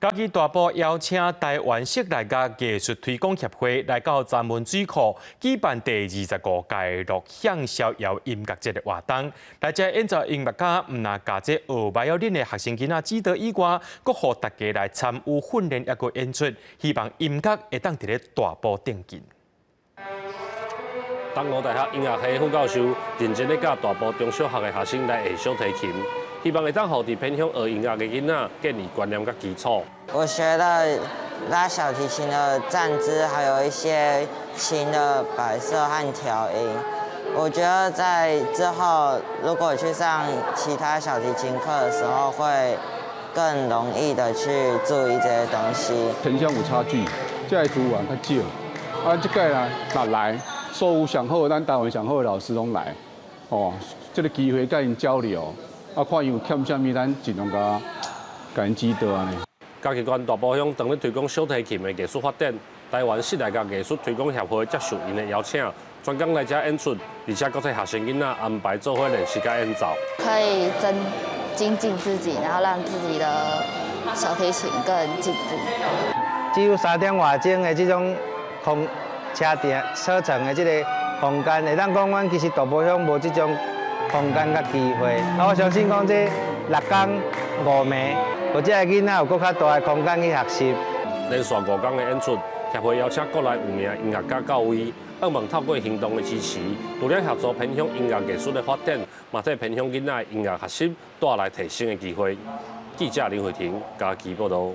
嘉义大埔邀请台湾室内甲艺术推广协会来到闸门水库举办第25届乐享逍遥音乐节的活动。来这演奏音乐家唔但教这学violin的学生囡仔指导以外，阁互大家来参与训练一个演出，希望音乐会当伫咧大埔定进。东吴大学音乐系副教授认真咧教大埔中小学的学生来学小提琴，希望会当互伫偏向学音乐的囡仔建立观念甲基础。我学了拉小提琴的站姿，还有一些琴的摆设和调音。我觉得在之后如果去上其他小提琴课的时候，会更容易的去注意这些东西。城乡有差距，这个资源较少。这届啦，若来，所有上好，咱台湾上好的老师拢来，这个机会甲因交流，看因有欠啥物，咱尽量甲因指导安尼。嘉义县大埔乡当咧推广小提琴的艺术发展，台湾室内甲艺术推广协会接受因的邀请，专工来这演出，而且搁替学生囡仔安排做伙练习甲演奏。可以精进自己，然后让自己的小提琴更进步。只有3点外钟的这种车程的这个空间，会当讲阮其实大埔乡无这种空间甲机会。我相信讲这6天5暝，或者囡仔有更较大的空间去学习。连续5天的演出，协会邀请国内有名音乐家到位，希望透过行动的支持，除了协助偏向音乐艺术的发展，嘛替偏向囡仔音乐学习带来提升的机会。记者林慧婷，嘉义报道。